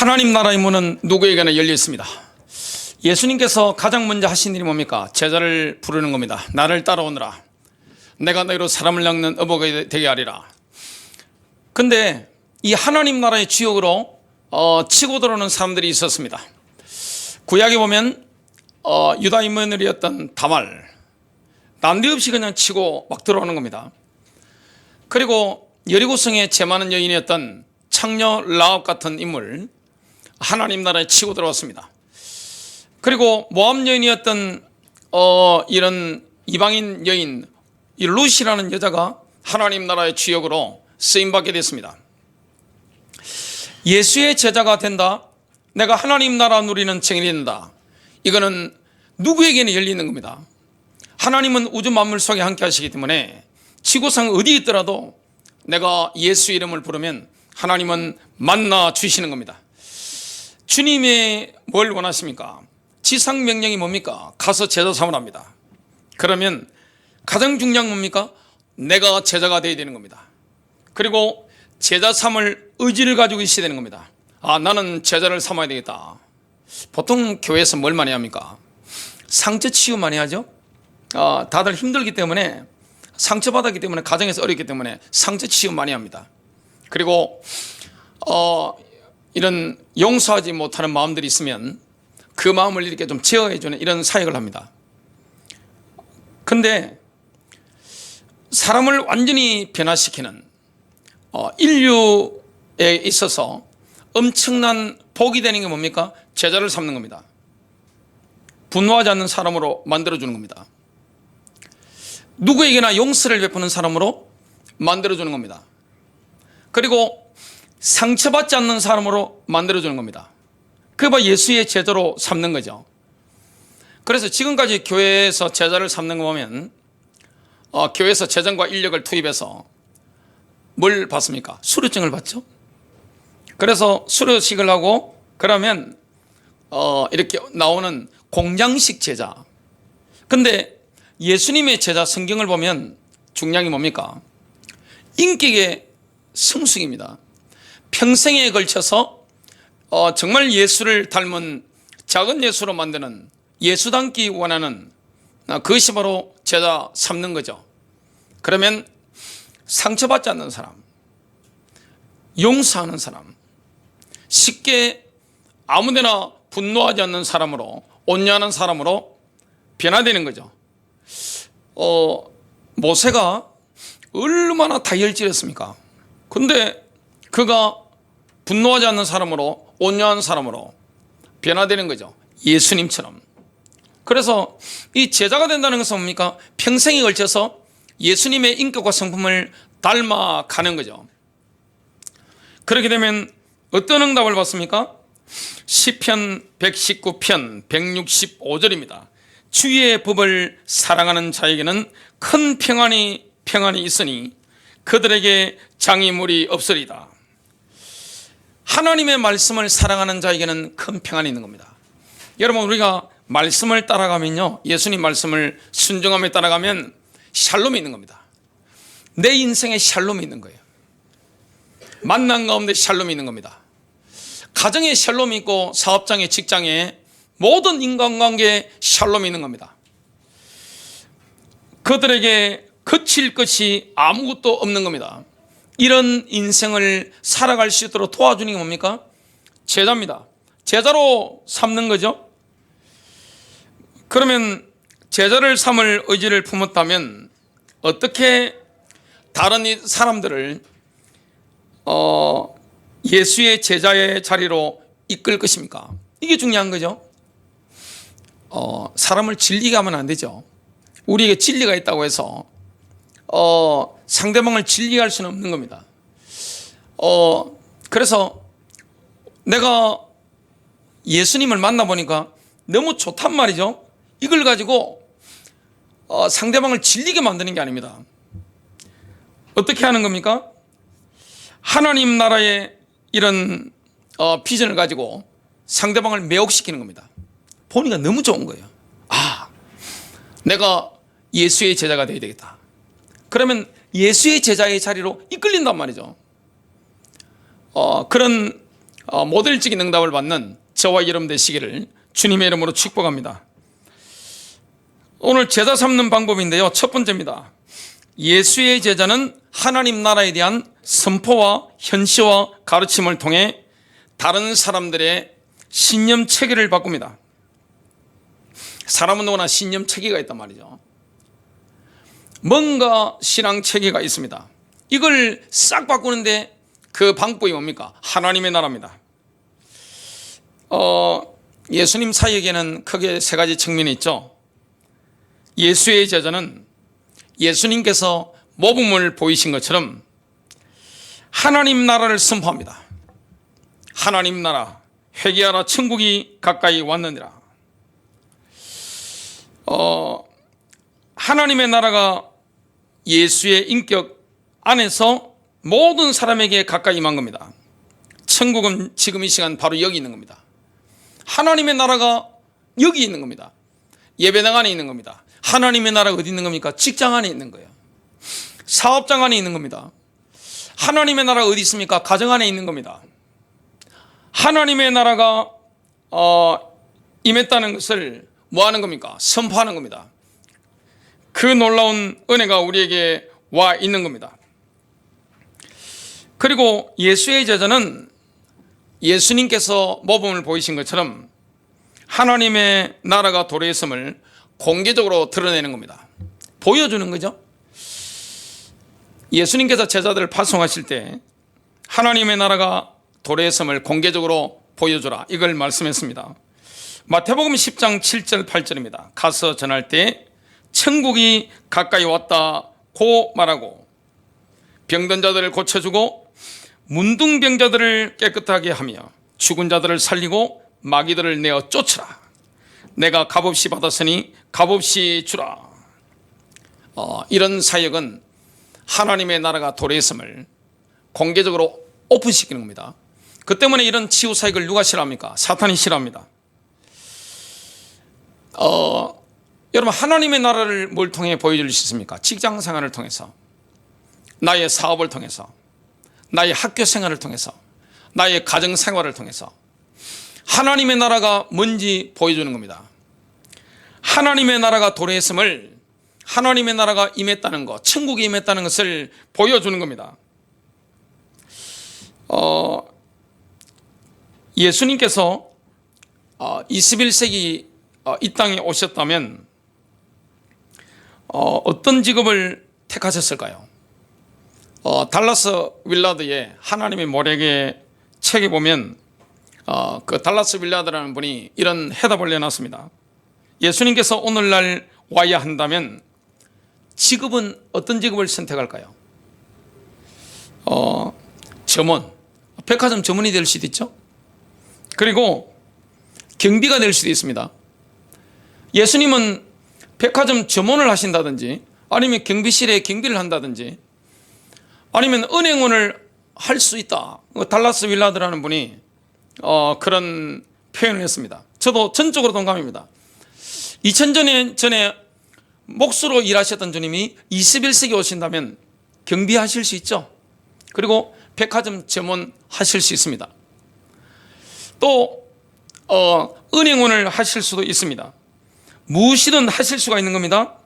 하나님 나라의 문은 누구에게나 열려 있습니다. 예수님께서 가장 먼저 하신 일이 뭡니까? 제자를 부르는 겁니다. 나를 따라오너라. 내가 너희로 사람을 낚는 어부가 되게 하리라. 근데 이 하나님 나라의 지역으로 치고 들어오는 사람들이 있었습니다. 구약에 보면 유다 인민들이었던 다말, 난데없이 그냥 치고 막 들어오는 겁니다. 그리고 여리고성에 죄 많은 여인이었던 창녀 라합 같은 인물, 하나님 나라에 치고 들어왔습니다. 그리고 모압 여인이었던 이런 이방인 여인 이 룻이라는 여자가 하나님 나라의 주역으로 쓰임받게 됐습니다. 예수의 제자가 된다, 내가 하나님 나라 누리는 증인이 된다, 이거는 누구에게나 열리는 겁니다. 하나님은 우주 만물 속에 함께 하시기 때문에 지구상 어디 있더라도 내가 예수 이름을 부르면 하나님은 만나 주시는 겁니다. 주님이 뭘 원하십니까? 지상 명령이 뭡니까? 가서 제자 삼으랍니다. 그러면 가장 중요한 뭡니까? 내가 제자가 되어야 되는 겁니다. 그리고 제자 삼을 의지를 가지고 있어야 되는 겁니다. 나는 제자를 삼아야 되겠다. 보통 교회에서 뭘 많이 합니까? 상처 치유 많이 하죠. 다들 힘들기 때문에, 상처받았기 때문에, 가정에서 어렵기 때문에 상처 치유 많이 합니다. 그리고 이런 용서하지 못하는 마음들이 있으면 그 마음을 이렇게 좀 제어해주는 이런 사역을 합니다. 근데 사람을 완전히 변화시키는 인류에 있어서 엄청난 복이 되는 게 뭡니까? 제자를 삼는 겁니다. 분노하지 않는 사람으로 만들어주는 겁니다. 누구에게나 용서를 베푸는 사람으로 만들어주는 겁니다. 그리고 상처받지 않는 사람으로 만들어주는 겁니다. 그게 예수의 제자로 삼는 거죠. 그래서 지금까지 교회에서 제자를 삼는 거 보면 교회에서 재정과 인력을 투입해서 뭘 받습니까? 수료증을 받죠. 그래서 수료식을 하고 그러면 이렇게 나오는 공장식 제자. 근데 예수님의 제자 성경을 보면 중요한 게 뭡니까? 인격의 성숙입니다. 평생에 걸쳐서 정말 예수를 닮은 작은 예수로 만드는, 예수 닮기 원하는 그것이 바로 제자 삼는 거죠. 그러면 상처받지 않는 사람, 용서하는 사람, 쉽게 아무데나 분노하지 않는 사람으로, 온유하는 사람으로 변화되는 거죠. 모세가 얼마나 다혈질했습니까? 근데 그가 분노하지 않는 사람으로, 온유한 사람으로 변화되는 거죠. 예수님처럼. 그래서 이 제자가 된다는 것은 뭡니까? 평생에 걸쳐서 예수님의 인격과 성품을 닮아가는 거죠. 그렇게 되면 어떤 응답을 받습니까? 시편 119편 165절입니다. 주의 법을 사랑하는 자에게는 큰 평안이 있으니 그들에게 장애물이 없으리다. 하나님의 말씀을 사랑하는 자에게는 큰 평안이 있는 겁니다. 여러분, 우리가 말씀을 따라가면요, 예수님 말씀을 순종하며 따라가면 샬롬이 있는 겁니다. 내 인생에 샬롬이 있는 거예요. 만남 가운데 샬롬이 있는 겁니다. 가정에 샬롬이 있고, 사업장에, 직장에, 모든 인간관계에 샬롬이 있는 겁니다. 그들에게 거칠 것이 아무것도 없는 겁니다. 이런 인생을 살아갈 수 있도록 도와주는 게 뭡니까? 제자입니다. 제자로 삼는 거죠. 그러면 제자를 삼을 의지를 품었다면 어떻게 다른 사람들을 예수의 제자의 자리로 이끌 것입니까? 이게 중요한 거죠. 사람을 진리게 하면 안 되죠. 우리에게 진리가 있다고 해서 상대방을 진리게 할 수는 없는 겁니다. 그래서 내가 예수님을 만나보니까 너무 좋단 말이죠. 이걸 가지고 상대방을 진리게 만드는 게 아닙니다. 어떻게 하는 겁니까? 하나님 나라의 이런 비전을 가지고 상대방을 매혹시키는 겁니다. 보니까 너무 좋은 거예요. 내가 예수의 제자가 되어야 되겠다. 그러면 예수의 제자의 자리로 이끌린단 말이죠. 그런 모델적인 응답을 받는 저와 여러분 되시기를 주님의 이름으로 축복합니다. 오늘 제자 삼는 방법인데요, 첫 번째입니다. 예수의 제자는 하나님 나라에 대한 선포와 현시와 가르침을 통해 다른 사람들의 신념 체계를 바꿉니다. 사람은 누구나 신념 체계가 있단 말이죠. 뭔가 신앙 체계가 있습니다. 이걸 싹 바꾸는데 그 방법이 뭡니까? 하나님의 나라입니다. 예수님 사역에는 크게 세 가지 측면이 있죠. 예수의 제자는 예수님께서 모범을 보이신 것처럼 하나님 나라를 선포합니다. 하나님 나라, 회개하라, 천국이 가까이 왔느니라. 하나님의 나라가 예수의 인격 안에서 모든 사람에게 가까이 임한 겁니다. 천국은 지금 이 시간 바로 여기 있는 겁니다. 하나님의 나라가 여기 있는 겁니다. 예배당 안에 있는 겁니다. 하나님의 나라가 어디 있는 겁니까? 직장 안에 있는 거예요. 사업장 안에 있는 겁니다. 하나님의 나라가 어디 있습니까? 가정 안에 있는 겁니다. 하나님의 나라가 임했다는 것을 뭐 하는 겁니까? 선포하는 겁니다. 그 놀라운 은혜가 우리에게 와 있는 겁니다. 그리고 예수의 제자는 예수님께서 모범을 보이신 것처럼 하나님의 나라가 도래했음을 공개적으로 드러내는 겁니다. 보여주는 거죠. 예수님께서 제자들을 파송하실 때 하나님의 나라가 도래했음을 공개적으로 보여주라, 이걸 말씀했습니다. 마태복음 10장 7절 8절입니다. 가서 전할 때 천국이 가까이 왔다고 말하고 병든 자들을 고쳐주고 문둥병자들을 깨끗하게 하며 죽은 자들을 살리고 마귀들을 내어 쫓으라. 내가 값없이 받았으니 값없이 주라. 이런 사역은 하나님의 나라가 도래했음을 공개적으로 오픈시키는 겁니다. 그 때문에 이런 치유 사역을 누가 싫어합니까? 사탄이 싫어합니다. 여러분, 하나님의 나라를 뭘 통해 보여줄 수 있습니까? 직장 생활을 통해서, 나의 사업을 통해서, 나의 학교 생활을 통해서, 나의 가정 생활을 통해서 하나님의 나라가 뭔지 보여주는 겁니다. 하나님의 나라가 도래했음을, 하나님의 나라가 임했다는 것, 천국이 임했다는 것을 보여주는 겁니다. 예수님께서 21세기 이 땅에 오셨다면 어떤 직업을 택하셨을까요? 달라스 윌라드의 하나님의 모략의 책에 보면 그 달라스 윌라드라는 분이 이런 해답을 내놨습니다. 예수님께서 오늘날 와야 한다면 직업은 어떤 직업을 선택할까요? 점원, 백화점 점원이 될 수도 있죠. 그리고 경비가 될 수도 있습니다. 예수님은 백화점 점원을 하신다든지, 아니면 경비실에 경비를 한다든지, 아니면 은행원을 할 수 있다. 달라스 윌라드라는 분이 그런 표현을 했습니다. 저도 전적으로 동감입니다. 2000년 전에 목수로 일하셨던 주님이 21세기 오신다면 경비하실 수 있죠. 그리고 백화점 점원 하실 수 있습니다. 또 은행원을 하실 수도 있습니다. 무엇이든 하실 수가 있는 겁니다.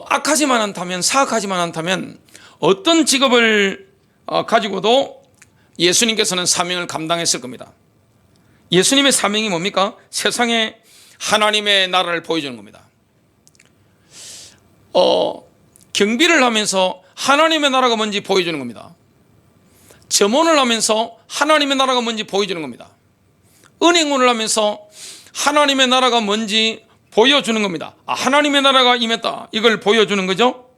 악하지만 않다면, 사악하지만 않다면 어떤 직업을 가지고도 예수님께서는 사명을 감당했을 겁니다. 예수님의 사명이 뭡니까? 세상에 하나님의 나라를 보여주는 겁니다. 경비를 하면서 하나님의 나라가 뭔지 보여주는 겁니다. 점원을 하면서 하나님의 나라가 뭔지 보여주는 겁니다. 은행원을 하면서 하나님의 나라가 뭔지 보여주는 겁니다. 하나님의 나라가 임했다, 이걸 보여주는 거죠.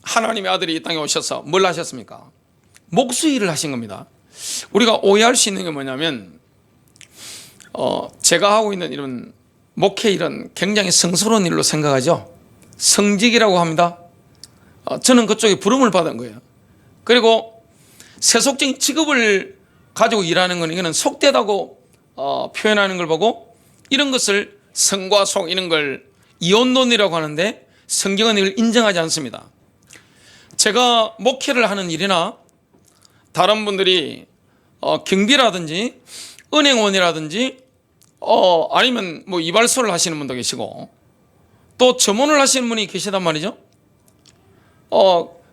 하나님의 아들이 이 땅에 오셔서 뭘 하셨습니까? 목수 일을 하신 겁니다. 우리가 오해할 수 있는 게 뭐냐면 제가 하고 있는 이런 목회 일은 굉장히 성스러운 일로 생각하죠. 성직이라고 합니다. 저는 그쪽에 부름을 받은 거예요. 그리고 세속적인 직업을 가지고 일하는 건 이거는 속되다고 표현하는 걸 보고 이런 것을 성과 속, 이런 걸 이혼론이라고 하는데 성경은 이걸 인정하지 않습니다. 제가 목회를 하는 일이나 다른 분들이 경비라든지 은행원이라든지 아니면 뭐 이발소를 하시는 분도 계시고 또 점원을 하시는 분이 계시단 말이죠.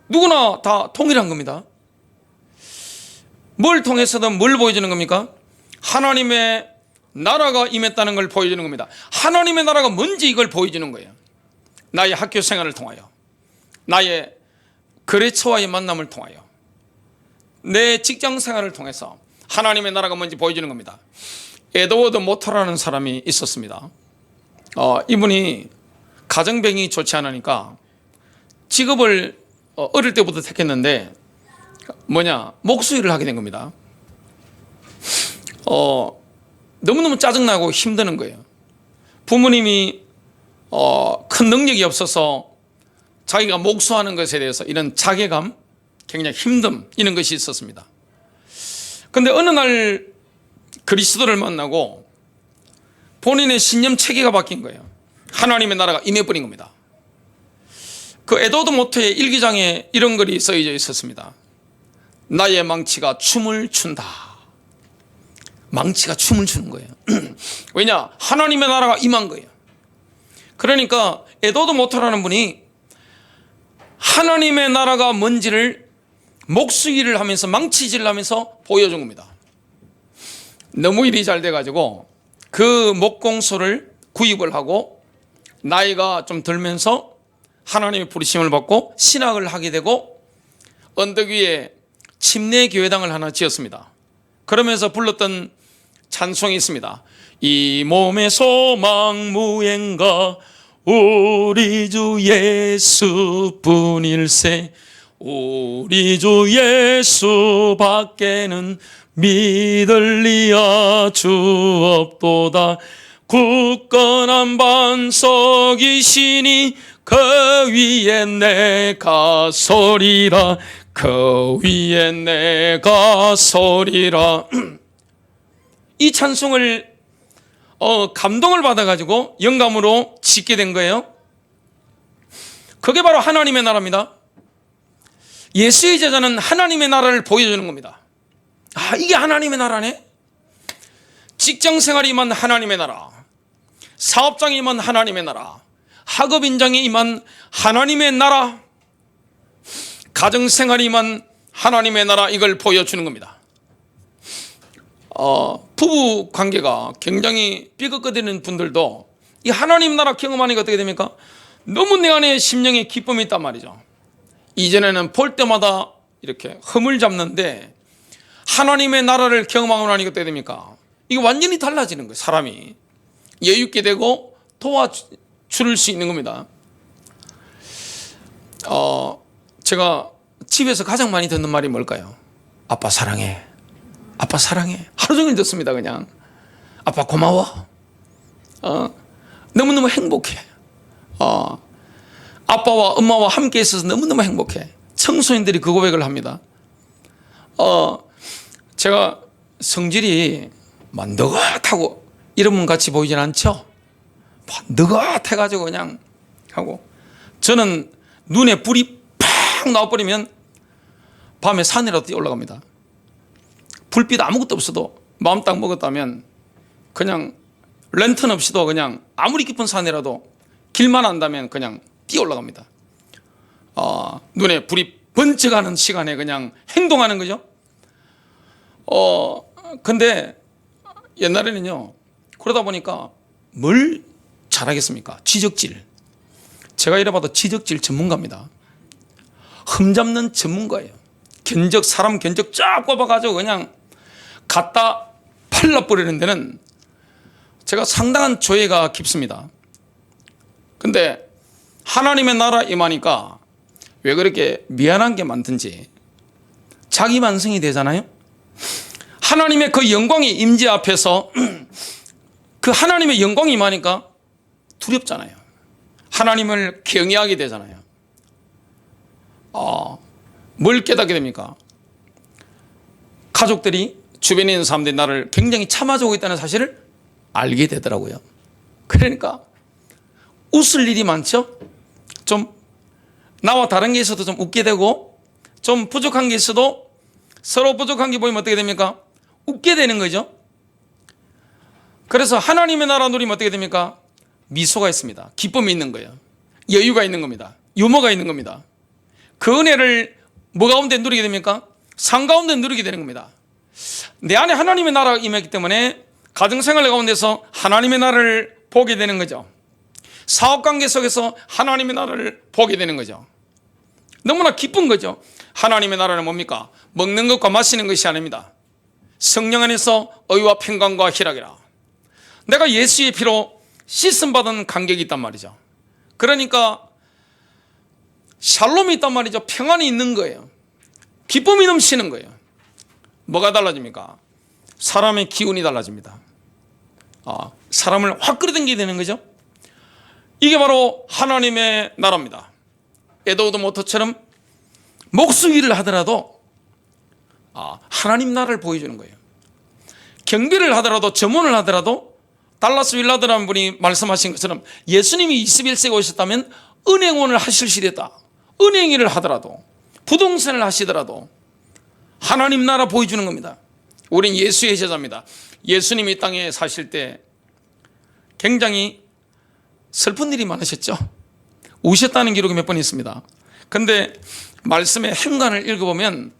누구나 다 동일한 겁니다. 뭘 통해서든 뭘 보여주는 겁니까? 하나님의 나라가 임했다는 걸 보여주는 겁니다. 하나님의 나라가 뭔지 이걸 보여주는 거예요. 나의 학교 생활을 통하여, 나의 거래처와의 만남을 통하여, 내 직장 생활을 통해서 하나님의 나라가 뭔지 보여주는 겁니다. 에드워드 모터라는 사람이 있었습니다. 이분이 가정병이 좋지 않으니까 직업을 어릴 때부터 택했는데 목수일을 하게 된 겁니다. 너무너무 짜증나고 힘드는 거예요. 부모님이 큰 능력이 없어서 자기가 목수하는 것에 대해서 이런 자괴감, 굉장히 힘듦 이런 것이 있었습니다. 그런데 어느 날 그리스도를 만나고 본인의 신념 체계가 바뀐 거예요. 하나님의 나라가 임해버린 겁니다. 그 에드워드 모터의 일기장에 이런 글이 써져 있었습니다. 나의 망치가 춤을 춘다. 망치가 춤을 추는 거예요. 왜냐? 하나님의 나라가 임한 거예요. 그러니까 에드워드 모터라는 분이 하나님의 나라가 뭔지를 목수일을 하면서 망치질을 하면서 보여준 겁니다. 너무 일이 잘 돼가지고 그 목공소를 구입을 하고 나이가 좀 들면서 하나님의 부르심을 받고 신학을 하게 되고 언덕 위에 침례 교회당을 하나 지었습니다. 그러면서 불렀던 찬송이 있습니다. 이 몸의 소망 무엔가 우리 주 예수뿐일세. 우리 주 예수 밖에는 믿을 리야 주 없도다. 굳건한 반석이시니 그 위에 내가 서리라. 그 위에 내가 서리라. 이 찬송을 감동을 받아가지고 영감으로 짓게 된 거예요. 그게 바로 하나님의 나라입니다. 예수의 제자는 하나님의 나라를 보여주는 겁니다. 이게 하나님의 나라네. 직장생활이 임한 하나님의 나라, 사업장이 임한 하나님의 나라, 학업인장이 임한 하나님의 나라, 가정생활이 임한 하나님의 나라, 이걸 보여주는 겁니다. 부부 관계가 굉장히 삐걱거리는 분들도 이 하나님 나라 경험하니까 어떻게 됩니까? 너무 내 안에 심령에 기쁨이 있단 말이죠. 이전에는 볼 때마다 이렇게 흠을 잡는데 하나님의 나라를 경험하고 나니까 어떻게 됩니까? 이게 완전히 달라지는 거예요. 사람이 여유있게 되고 도와줄 수 있는 겁니다. 제가 집에서 가장 많이 듣는 말이 뭘까요? 아빠 사랑해. 아빠 사랑해. 하루 종일 듣습니다. 그냥 아빠 고마워. 너무너무 행복해. 아빠와 엄마와 함께 있어서 너무너무 행복해. 청소년들이 그 고백을 합니다. 제가 성질이 느긋하고 이런 분 같이 보이진 않죠? 느긋해가지고 그냥 하고, 저는 눈에 불이 팍 나와버리면 밤에 산이라도 뛰어 올라갑니다. 불빛 아무것도 없어도 마음 딱 먹었다면 그냥 랜턴 없이도 그냥 아무리 깊은 산이라도 길만 안다면 그냥 뛰어 올라갑니다. 눈에 불이 번쩍하는 시간에 그냥 행동하는 거죠. 근데 옛날에는요, 그러다 보니까 뭘 잘하겠습니까? 지적질. 제가 이래봐도 지적질 전문가입니다. 흠 잡는 전문가예요. 사람 견적 쫙 꼽아가지고 그냥 갖다 팔라버리는 데는 제가 상당한 조예가 깊습니다. 근데 하나님의 나라 임하니까 왜 그렇게 미안한 게 많든지 자기 만성이 되잖아요. 하나님의 그 영광이 임재 앞에서 그 하나님의 영광이 임하니까 두렵잖아요. 하나님을 경외하게 되잖아요. 뭘 깨닫게 됩니까? 가족들이, 주변에 있는 사람들이 나를 굉장히 참아주고 있다는 사실을 알게 되더라고요. 그러니까 웃을 일이 많죠? 좀 나와 다른 게 있어도 좀 웃게 되고, 좀 부족한 게 있어도 서로 부족한 게 보이면 어떻게 됩니까? 웃게 되는 거죠. 그래서 하나님의 나라 누리면 어떻게 됩니까? 미소가 있습니다. 기쁨이 있는 거예요. 여유가 있는 겁니다. 유머가 있는 겁니다. 그 은혜를 뭐 가운데 누리게 됩니까? 삶 가운데 누리게 되는 겁니다. 내 안에 하나님의 나라가 임했기 때문에 가정생활 가운데서 하나님의 나라를 보게 되는 거죠. 사업관계 속에서 하나님의 나라를 보게 되는 거죠. 너무나 기쁜 거죠. 하나님의 나라는 뭡니까? 먹는 것과 마시는 것이 아닙니다. 성령 안에서 의와 평강과 희락이라. 내가 예수의 피로 씻음받은 간격이 있단 말이죠. 그러니까 샬롬이 있단 말이죠. 평안이 있는 거예요. 기쁨이 넘치는 거예요. 뭐가 달라집니까? 사람의 기운이 달라집니다. 사람을 확 끌어당기게 되는 거죠. 이게 바로 하나님의 나라입니다. 에드워드 모터처럼 목수일을 하더라도 하나님 나라를 보여주는 거예요. 경비를 하더라도, 점원을 하더라도 달라스 윌라드라는 분이 말씀하신 것처럼 예수님이 21세기에 오셨다면 은행원을 하실 시대다. 은행일을 하더라도, 부동산을 하시더라도 하나님 나라 보여주는 겁니다. 우린 예수의 제자입니다. 예수님이 이 땅에 사실 때 굉장히 슬픈 일이 많으셨죠. 우셨다는 기록이 몇 번 있습니다. 그런데 말씀의 행간을 읽어보면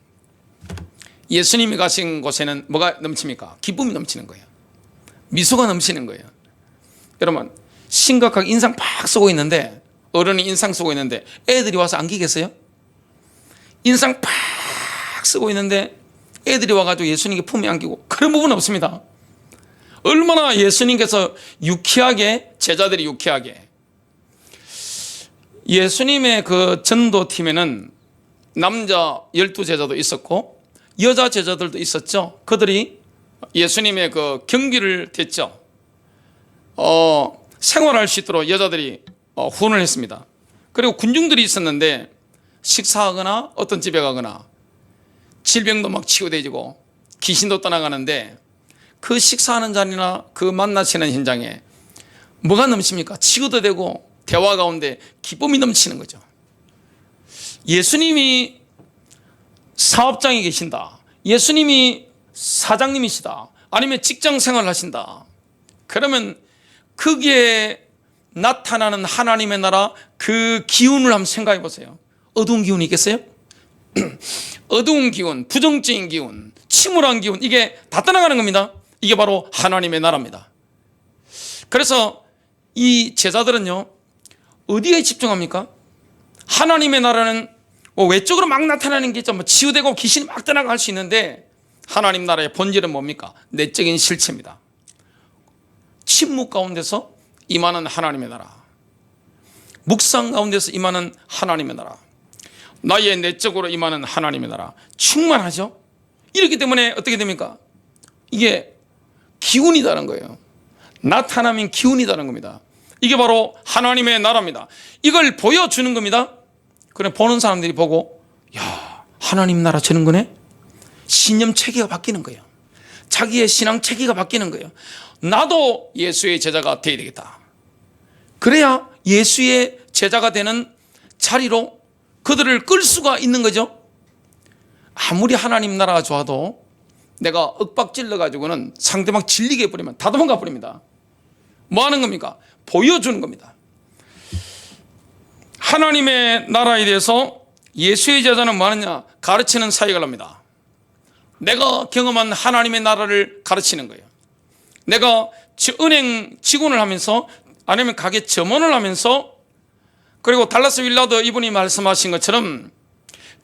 예수님이 가신 곳에는 뭐가 넘칩니까? 기쁨이 넘치는 거예요. 미소가 넘치는 거예요. 여러분, 심각하게 인상 팍 쓰고 있는데, 어른이 인상 쓰고 있는데 애들이 와서 안기겠어요? 인상 팍 쓰고 있는데 애들이 와가지고 예수님께 품에 안기고, 그런 부분은 없습니다. 얼마나 예수님께서 유쾌하게, 제자들이 유쾌하게. 예수님의 그 전도팀에는 남자 12제자도 있었고 여자 제자들도 있었죠. 그들이 예수님의 그 경비를 됐죠. 생활할 수 있도록 여자들이 후원을 했습니다. 그리고 군중들이 있었는데 식사하거나 어떤 집에 가거나 질병도 막 치유되지고 귀신도 떠나가는데, 그 식사하는 자리나 그 만나시는 현장에 뭐가 넘칩니까? 치유도 되고 대화 가운데 기쁨이 넘치는 거죠. 예수님이 사업장에 계신다, 예수님이 사장님이시다, 아니면 직장 생활을 하신다, 그러면 거기에 나타나는 하나님의 나라, 그 기운을 한번 생각해 보세요. 어두운 기운이 있겠어요? 어두운 기운, 부정적인 기운, 침울한 기운, 이게 다 떠나가는 겁니다. 이게 바로 하나님의 나라입니다. 그래서 이 제자들은요, 어디에 집중합니까? 하나님의 나라는 외적으로 막 나타나는 게 좀 치유되고 귀신이 막 떠나갈 수 있는데, 하나님 나라의 본질은 뭡니까? 내적인 실체입니다. 침묵 가운데서 임하는 하나님의 나라, 묵상 가운데서 임하는 하나님의 나라, 나의 내적으로 임하는 하나님의 나라, 충만하죠. 이렇기 때문에 어떻게 됩니까? 이게 기운이다는 거예요. 나타나면 기운이다는 겁니다. 이게 바로 하나님의 나라입니다. 이걸 보여주는 겁니다. 그래, 보는 사람들이 보고, 야, 하나님 나라 저런 거네? 신념 체계가 바뀌는 거예요. 자기의 신앙 체계가 바뀌는 거예요. 나도 예수의 제자가 되어야 되겠다. 그래야 예수의 제자가 되는 자리로 그들을 끌 수가 있는 거죠. 아무리 하나님 나라가 좋아도 내가 윽박질러 가지고는 상대방 질리게 해버리면 다 도망가 버립니다. 뭐 하는 겁니까? 보여주는 겁니다. 하나님의 나라에 대해서 예수의 제자는 뭐 하느냐? 가르치는 사역을 합니다. 내가 경험한 하나님의 나라를 가르치는 거예요. 내가 은행 직원을 하면서, 아니면 가게 점원을 하면서, 그리고 달라스 윌라드 이분이 말씀하신 것처럼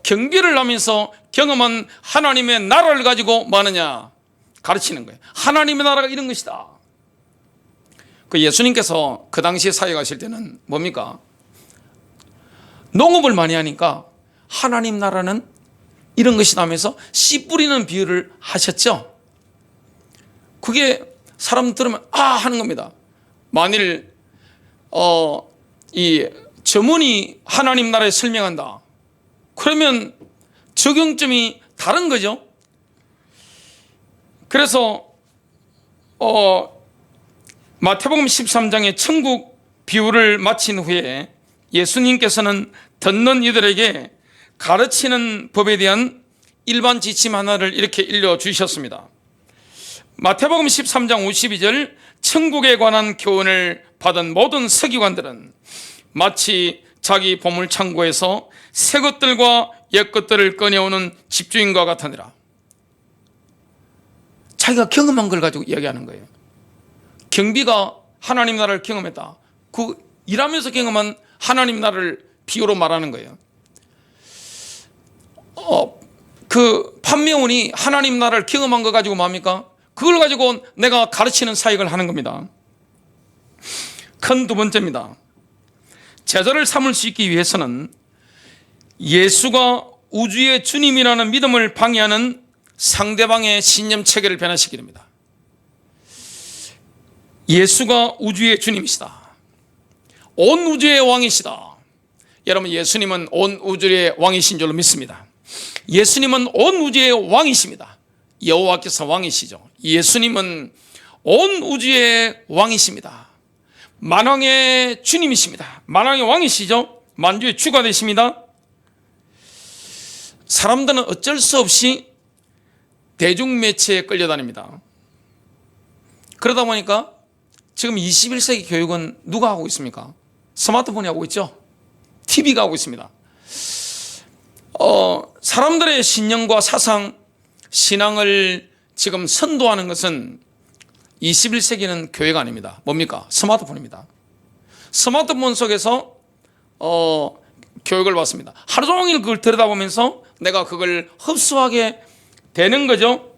경비를 하면서 경험한 하나님의 나라를 가지고 뭐 하느냐? 가르치는 거예요. 하나님의 나라가 이런 것이다. 그 예수님께서 그 당시에 사역하실 때는 뭡니까? 농업을 많이 하니까 하나님 나라는 이런 것이다 하면서 씨 뿌리는 비유를 하셨죠. 그게 사람 들으면 하는 겁니다. 만일 이 점원이 하나님 나라에 설명한다, 그러면 적용점이 다른 거죠. 그래서 마태복음 13장의 천국 비유를 마친 후에 예수님께서는 듣는 이들에게 가르치는 법에 대한 일반 지침 하나를 이렇게 일러주셨습니다. 마태복음 13장 52절, 천국에 관한 교훈을 받은 모든 서기관들은 마치 자기 보물창고에서 새 것들과 옛 것들을 꺼내오는 집주인과 같으니라. 자기가 경험한 걸 가지고 이야기하는 거예요. 경비가 하나님 나라를 경험했다. 그 일하면서 경험한 하나님 나라를 비유로 말하는 거예요. 그 판매원이 하나님 나라를 경험한 거 가지고 뭡니까? 그걸 가지고 내가 가르치는 사역을 하는 겁니다. 큰 두 번째입니다. 제자를 삼을 수 있기 위해서는 예수가 우주의 주님이라는 믿음을 방해하는 상대방의 신념 체계를 변화시키게 됩니다. 예수가 우주의 주님이시다. 온 우주의 왕이시다. 여러분, 예수님은 온 우주의 왕이신 줄로 믿습니다. 예수님은 온 우주의 왕이십니다. 여호와께서 왕이시죠. 예수님은 온 우주의 왕이십니다. 만왕의 주님이십니다. 만왕의 왕이시죠. 만주의 주가 되십니다. 사람들은 어쩔 수 없이 대중매체에 끌려다닙니다. 그러다 보니까 지금 21세기 교육은 누가 하고 있습니까? 스마트폰이 하고 있죠. TV가 하고 있습니다. 사람들의 신념과 사상, 신앙을 지금 선도하는 것은 21세기는 교회가 아닙니다. 뭡니까? 스마트폰입니다. 스마트폰 속에서 교육을 받습니다. 하루 종일 그걸 들여다보면서 내가 그걸 흡수하게 되는 거죠.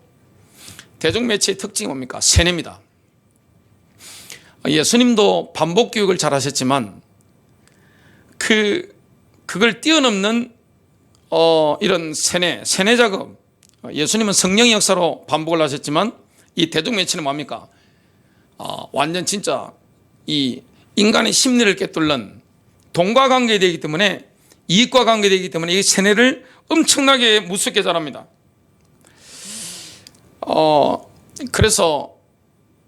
대중매체의 특징이 뭡니까? 세뇌입니다. 예수님도 반복 교육을 잘 하셨지만 그걸 뛰어넘는 이런 세뇌 작업, 예수님은 성령의 역사로 반복을 하셨지만 이 대중매체는 뭡니까? 완전 진짜 이 인간의 심리를 꿰뚫는 돈과 관계되기 때문에, 이익과 관계되기 때문에 이 세뇌를 엄청나게 무섭게 잘합니다. 그래서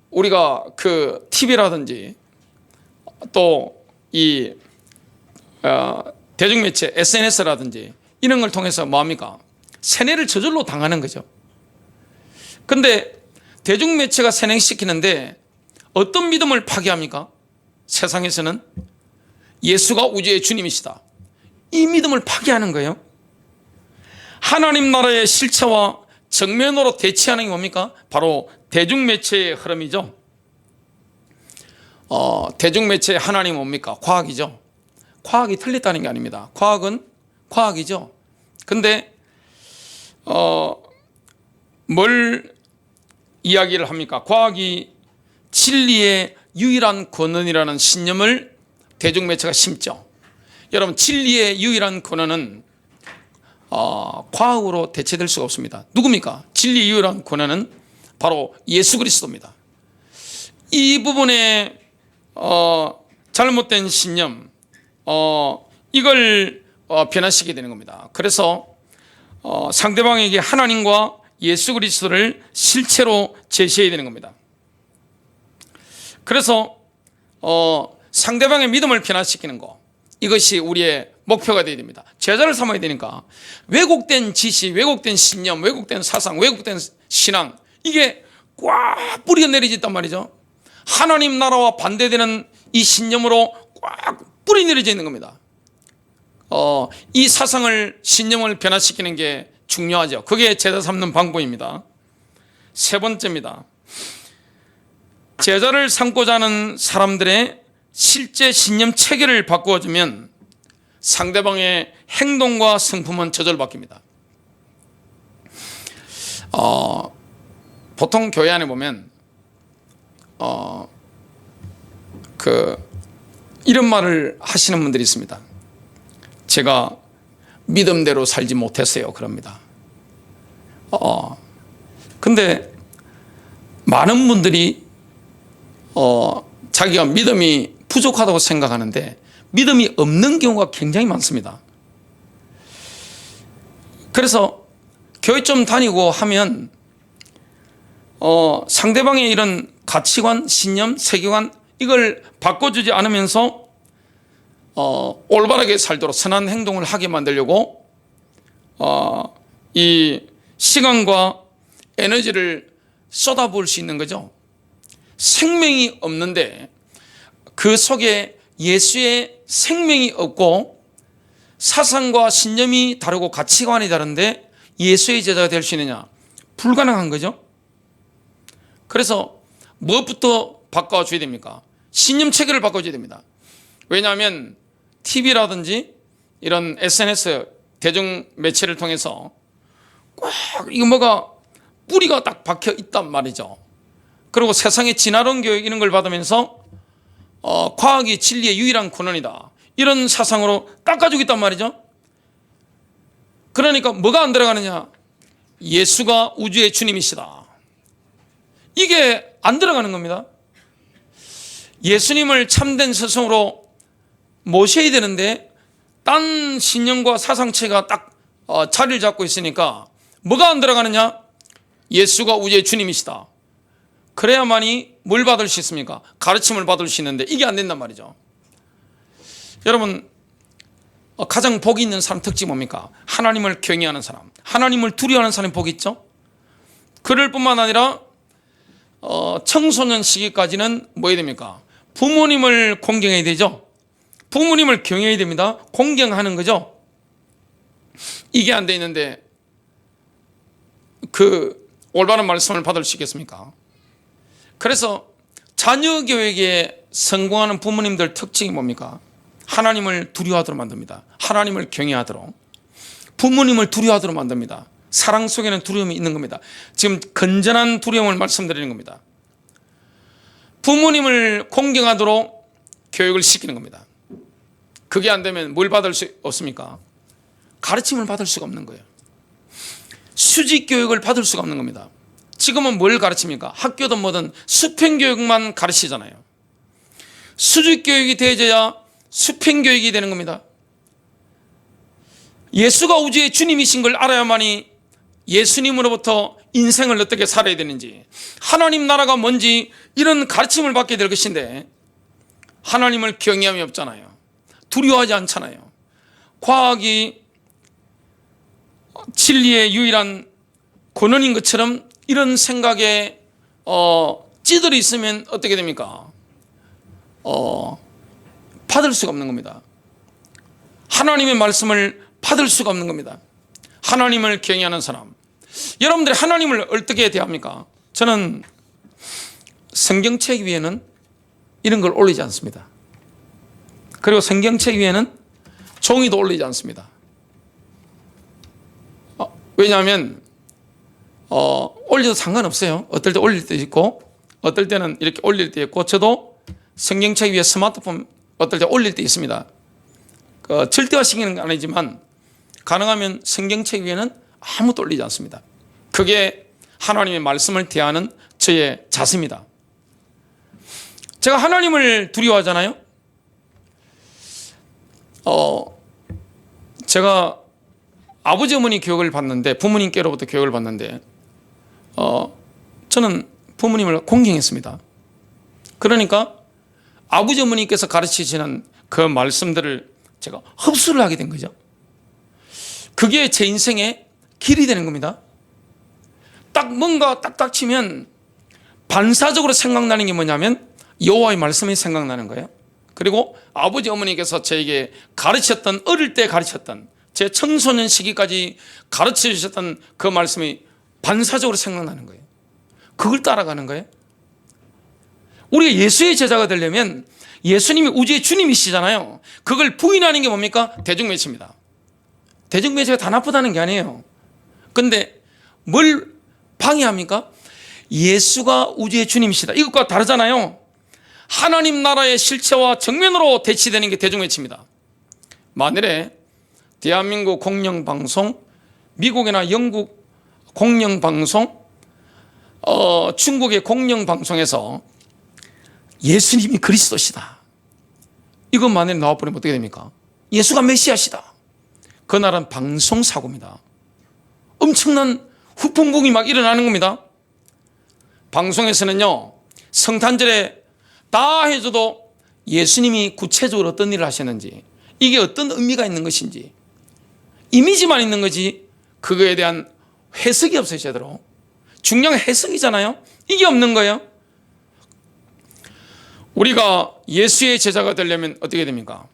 우리가 그 TV라든지 또 이 대중매체 SNS라든지 이런 걸 통해서 뭐합니까? 세뇌를 저절로 당하는 거죠. 근데 대중매체가 세뇌시키는데 어떤 믿음을 파괴합니까? 세상에서는 예수가 우주의 주님이시다, 이 믿음을 파괴하는 거예요. 하나님 나라의 실체와 정면으로 대치하는 게 뭡니까? 바로 대중매체의 흐름이죠. 대중매체의 하나님은 뭡니까? 과학이죠. 과학이 틀렸다는 게 아닙니다. 과학은 과학이죠. 근데 뭘 이야기를 합니까? 과학이 진리의 유일한 근원이라는 신념을 대중매체가 심죠. 여러분, 진리의 유일한 근원은 과학으로 대체될 수가 없습니다. 누굽니까? 진리의 유일한 근원은 바로 예수 그리스도입니다. 이 부분에 잘못된 신념, 이걸 변화시키게 되는 겁니다. 그래서 상대방에게 하나님과 예수 그리스도를 실체로 제시해야 되는 겁니다. 그래서 상대방의 믿음을 변화시키는 것, 이것이 우리의 목표가 되어야 됩니다. 제자를 삼아야 되니까 왜곡된 지식, 왜곡된 신념, 왜곡된 사상, 왜곡된 신앙, 이게 꽉 뿌리가 내려졌단 말이죠. 하나님 나라와 반대되는 이 신념으로 꽉 뿌리 내려져 있는 겁니다. 이 사상을, 신념을 변화시키는 게 중요하죠. 그게 제자 삼는 방법입니다. 세 번째입니다. 제자를 삼고자 하는 사람들의 실제 신념 체계를 바꾸어주면 상대방의 행동과 성품은 저절로 바뀝니다. 보통 교회 안에 보면 이런 말을 하시는 분들이 있습니다. 제가 믿음대로 살지 못했어요, 그럽니다. 근데 많은 분들이 자기가 믿음이 부족하다고 생각하는데 믿음이 없는 경우가 굉장히 많습니다. 그래서 교회 좀 다니고 하면 상대방의 이런 가치관, 신념, 세계관, 이걸 바꿔주지 않으면서 올바르게 살도록 선한 행동을 하게 만들려고 이 시간과 에너지를 쏟아부을 수 있는 거죠. 생명이 없는데 그 속에 예수의 생명이 없고 사상과 신념이 다르고 가치관이 다른데 예수의 제자가 될 수 있느냐? 불가능한 거죠. 그래서 무엇부터 바꿔줘야 됩니까? 신념 체계를 바꿔줘야 됩니다. 왜냐하면 TV라든지 이런 SNS 대중 매체를 통해서 꼭 이거 뭐가 뿌리가 딱 박혀 있단 말이죠. 그리고 세상의 진화론 교육 이런 걸 받으면서 과학이 진리의 유일한 근원이다, 이런 사상으로 닦아주고 있단 말이죠. 그러니까 뭐가 안 들어가느냐? 예수가 우주의 주님이시다, 이게 안 들어가는 겁니다. 예수님을 참된 스승으로 모셔야 되는데 딴 신념과 사상체가 딱 자리를 잡고 있으니까 뭐가 안 들어가느냐? 예수가 우주의 주님이시다. 그래야만이 뭘 받을 수 있습니까? 가르침을 받을 수 있는데 이게 안 된단 말이죠. 여러분, 가장 복이 있는 사람 특징이 뭡니까? 하나님을 경외하는 사람, 하나님을 두려워하는 사람이 복이 있죠. 그럴 뿐만 아니라 청소년 시기까지는 뭐 해야 됩니까? 부모님을 공경해야 되죠. 부모님을 경외해야 됩니다. 공경하는 거죠. 이게 안 돼 있는데 그 올바른 말씀을 받을 수 있겠습니까? 그래서 자녀 교육에 성공하는 부모님들 특징이 뭡니까? 하나님을 두려워하도록 만듭니다. 하나님을 경외하도록, 부모님을 두려워하도록 만듭니다. 사랑 속에는 두려움이 있는 겁니다. 지금 건전한 두려움을 말씀드리는 겁니다. 부모님을 공경하도록 교육을 시키는 겁니다. 그게 안 되면 뭘 받을 수 없습니까? 가르침을 받을 수가 없는 거예요. 수직 교육을 받을 수가 없는 겁니다. 지금은 뭘 가르칩니까? 학교든 뭐든 수평 교육만 가르치잖아요. 수직 교육이 되어야 수평 교육이 되는 겁니다. 예수가 우주의 주님이신 걸 알아야만이 예수님으로부터 인생을 어떻게 살아야 되는지, 하나님 나라가 뭔지 이런 가르침을 받게 될 것인데 하나님을 경외함이 없잖아요. 두려워하지 않잖아요. 과학이 진리의 유일한 근원인 것처럼 이런 생각에 찌들어 있으면 어떻게 됩니까? 받을 수가 없는 겁니다. 하나님의 말씀을 받을 수가 없는 겁니다. 하나님을 경외하는 사람, 여러분들이 하나님을 어떻게 대합니까? 저는 성경책 위에는 이런 걸 올리지 않습니다. 그리고 성경책 위에는 종이도 올리지 않습니다. 왜냐하면 올려도 상관없어요. 어떨 때 올릴 때 있고 어떨 때는 이렇게 올릴 때 있고, 저도 성경책 위에 스마트폰 어떨 때 올릴 때 있습니다. 절대화시키는 건 아니지만 가능하면 성경책 위에는 아무것도 올리지 않습니다. 그게 하나님의 말씀을 대하는 저의 자세입니다. 제가 하나님을 두려워하잖아요. 제가 아버지 어머니 교육을 받는데, 부모님께로부터 교육을 받는데 저는 부모님을 공경했습니다. 그러니까 아버지 어머니께서 가르치시는 그 말씀들을 제가 흡수를 하게 된 거죠. 그게 제 인생의 길이 되는 겁니다. 딱 뭔가 딱딱 치면 반사적으로 생각나는 게 뭐냐면 여호와의 말씀이 생각나는 거예요. 그리고 아버지 어머니께서 저에게 가르쳤던, 어릴 때 가르쳤던, 제 청소년 시기까지 가르쳐 주셨던 그 말씀이 반사적으로 생각나는 거예요. 그걸 따라가는 거예요. 우리가 예수의 제자가 되려면 예수님이 우주의 주님이시잖아요. 그걸 부인하는 게 뭡니까? 대중매체입니다. 대중매체가 다 나쁘다는 게 아니에요. 근데 뭘 방해합니까? 예수가 우주의 주님이시다, 이것과 다르잖아요. 하나님 나라의 실체와 정면으로 대치되는 게 대중매체입니다. 만일에 대한민국 공영방송, 미국이나 영국 공영방송, 중국의 공영방송에서 예수님이 그리스도시다, 이것만에 나와버리면 어떻게 됩니까? 예수가 메시아시다. 그 나라는 방송사고입니다. 엄청난 후풍풍이 막 일어나는 겁니다. 방송에서는요, 성탄절에 다 해줘도 예수님이 구체적으로 어떤 일을 하셨는지, 이게 어떤 의미가 있는 것인지, 이미지만 있는 거지 그거에 대한 해석이 없어요. 제대로. 중요한 해석이잖아요. 이게 없는 거예요. 우리가 예수의 제자가 되려면 어떻게 됩니까?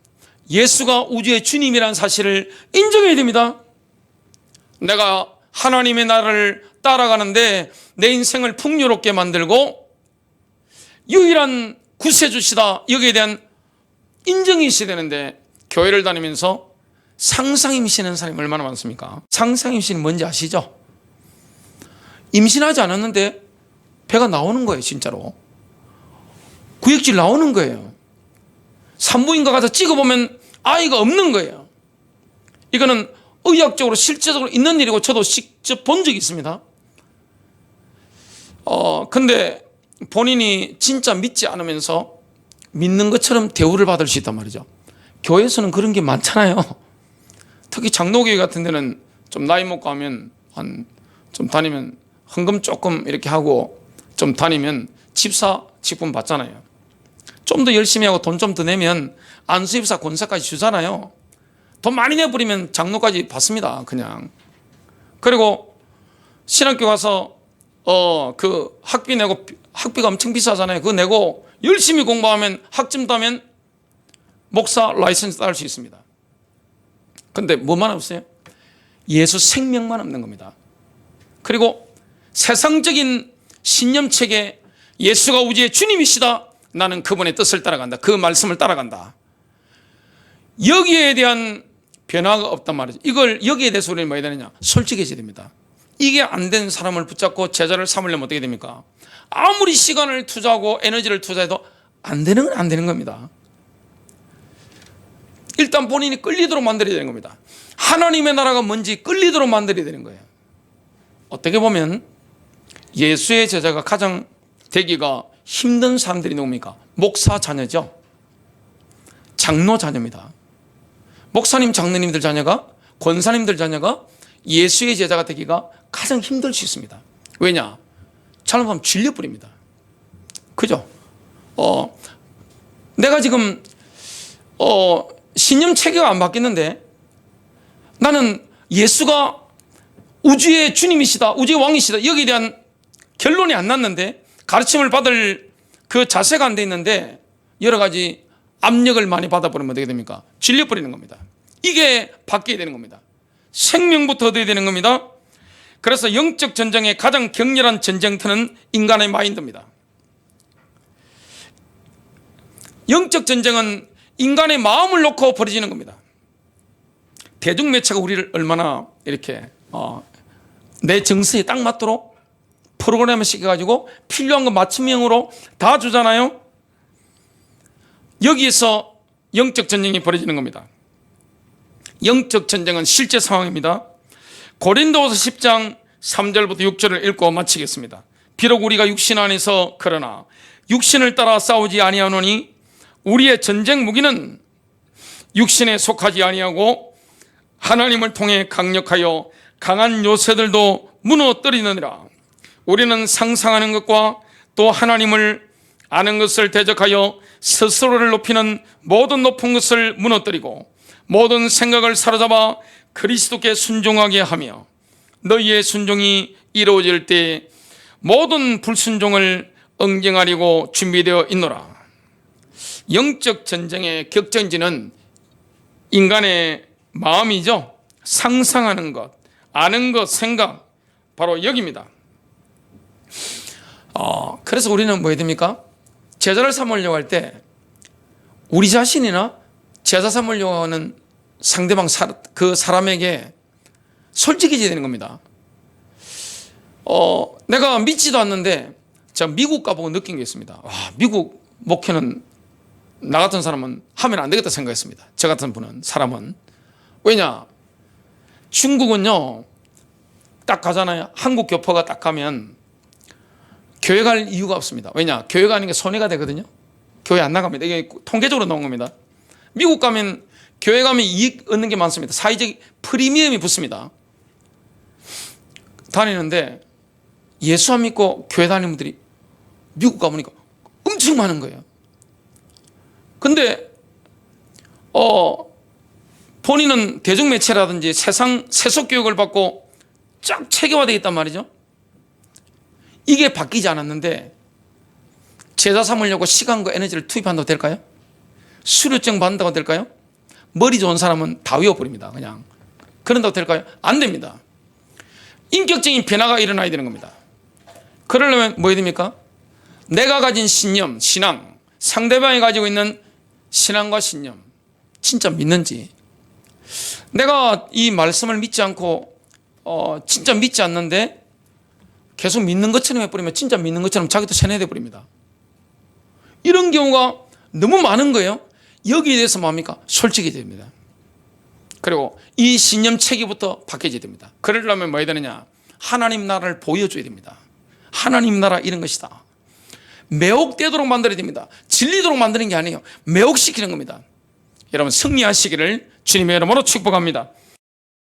예수가 우주의 주님이라는 사실을 인정해야 됩니다. 내가 하나님의 나라를 따라가는데 내 인생을 풍요롭게 만들고 유일한 구세주시다, 여기에 대한 인정이 있어야 되는데, 교회를 다니면서 상상 임신하는 사람이 얼마나 많습니까? 상상 임신이 뭔지 아시죠? 임신하지 않았는데 배가 나오는 거예요. 진짜로 구역질 나오는 거예요. 산부인과 가서 찍어보면 아이가 없는 거예요. 이거는 의학적으로 실제적으로 있는 일이고 저도 직접 본 적이 있습니다. 근데 본인이 진짜 믿지 않으면서 믿는 것처럼 대우를 받을 수 있단 말이죠. 교회에서는 그런 게 많잖아요. 특히 장로교회 같은 데는 좀 나이 먹고 하면 좀 다니면 헌금 조금 이렇게 하고 좀 다니면 집사 직분 받잖아요. 좀 더 열심히 하고 돈 좀 더 내면 안수집사 권사까지 주잖아요. 돈 많이 내버리면 장로까지 받습니다. 그냥. 그리고 신학교 가서 그 학비 내고, 학비가 엄청 비싸잖아요. 그거 내고 열심히 공부하면 학점 따면 목사 라이선스 딸 수 있습니다. 근데 뭐만 없어요? 예수 생명만 없는 겁니다. 그리고 세상적인 신념책에 예수가 우주의 주님이시다, 나는 그분의 뜻을 따라간다, 그 말씀을 따라간다, 여기에 대한 변화가 없단 말이죠. 이걸, 여기에 대해서 우리는 뭐 해야 되느냐? 솔직해져야 됩니다. 이게 안 된 사람을 붙잡고 제자를 삼으려면 어떻게 됩니까? 아무리 시간을 투자하고 에너지를 투자해도 안 되는 건 안 되는 겁니다. 일단 본인이 끌리도록 만들어야 되는 겁니다. 하나님의 나라가 뭔지 끌리도록 만들어야 되는 거예요. 어떻게 보면 예수의 제자가 가장 되기가 힘든 사람들이 누굽니까? 목사 자녀죠. 장로 자녀입니다. 목사님, 장로님들 자녀가, 권사님들 자녀가 예수의 제자가 되기가 가장 힘들 수 있습니다. 왜냐? 잘못하면 질려버립니다. 그죠? 내가 지금 신념 체계가 안 바뀌는데 나는 예수가 우주의 주님이시다, 우주의 왕이시다, 여기에 대한 결론이 안 났는데, 가르침을 받을 그 자세가 안 돼 있는데 여러 가지 압력을 많이 받아버리면 어떻게 됩니까? 질려버리는 겁니다. 이게 바뀌어야 되는 겁니다. 생명부터 얻어야 되는 겁니다. 그래서 영적 전쟁의 가장 격렬한 전쟁터는 인간의 마인드입니다. 영적 전쟁은 인간의 마음을 놓고 벌어지는 겁니다. 대중매체가 우리를 얼마나 이렇게 내 정서에 딱 맞도록 프로그램을 시켜가지고 필요한 거 맞춤형으로 다 주잖아요. 여기에서 영적 전쟁이 벌어지는 겁니다. 영적 전쟁은 실제 상황입니다. 고린도후서 10장 3절부터 6절을 읽고 마치겠습니다. 비록 우리가 육신 안에서 그러나 육신을 따라 싸우지 아니하노니 우리의 전쟁 무기는 육신에 속하지 아니하고 하나님을 통해 강력하여 강한 요새들도 무너뜨리느니라. 우리는 상상하는 것과 또 하나님을 아는 것을 대적하여 스스로를 높이는 모든 높은 것을 무너뜨리고 모든 생각을 사로잡아 그리스도께 순종하게 하며 너희의 순종이 이루어질 때 모든 불순종을 응징하려고 준비되어 있노라. 영적 전쟁의 격전지는 인간의 마음이죠. 상상하는 것, 아는 것, 생각, 바로 여기입니다. 그래서 우리는 뭐 해야 됩니까? 제자를 삼으려고 할 때 우리 자신이나 제자 삼으려고 하는 상대방 그 사람에게 솔직해져야 되는 겁니다. 내가 믿지도 않는데 제가 미국 가보고 느낀 게 있습니다. 미국 목회는 나 같은 사람은 하면 안 되겠다 생각했습니다. 저 같은 분은, 사람은. 왜냐? 중국은요, 딱 가잖아요. 한국 교포가 딱 가면 교회 갈 이유가 없습니다. 왜냐? 교회 가는 게 손해가 되거든요. 교회 안 나갑니다. 이게 통계적으로 나온 겁니다. 미국 가면 교회 가면 이익 얻는 게 많습니다. 사회적 프리미엄이 붙습니다. 다니는데 예수 안 믿고 교회 다니는 분들이 미국 가보니까 엄청 많은 거예요. 근데 본인은 대중매체라든지 세상 세속 교육을 받고 쫙 체계화되어 있단 말이죠. 이게 바뀌지 않았는데 제자 삼으려고 시간과 에너지를 투입한다고 될까요? 수료증 받는다고 될까요? 머리 좋은 사람은 다 외워버립니다. 그냥 그런다고 될까요? 안 됩니다. 인격적인 변화가 일어나야 되는 겁니다. 그러려면 뭐 해야 됩니까? 내가 가진 신념, 신앙, 상대방이 가지고 있는 신앙과 신념 진짜 믿는지, 내가 이 말씀을 믿지 않고 진짜 믿지 않는데 계속 믿는 것처럼 해버리면 진짜 믿는 것처럼 자기도 세뇌돼 버립니다. 이런 경우가 너무 많은 거예요. 여기에 대해서 뭡니까? 솔직해야 됩니다. 그리고 이 신념 체계부터 바뀌어야 됩니다. 그러려면 뭐 해야 되느냐? 하나님 나라를 보여줘야 됩니다. 하나님 나라 이런 것이다. 매혹되도록 만들어야 됩니다. 질리도록 만드는 게 아니에요. 매혹시키는 겁니다. 여러분 승리하시기를 주님의 이름으로 축복합니다.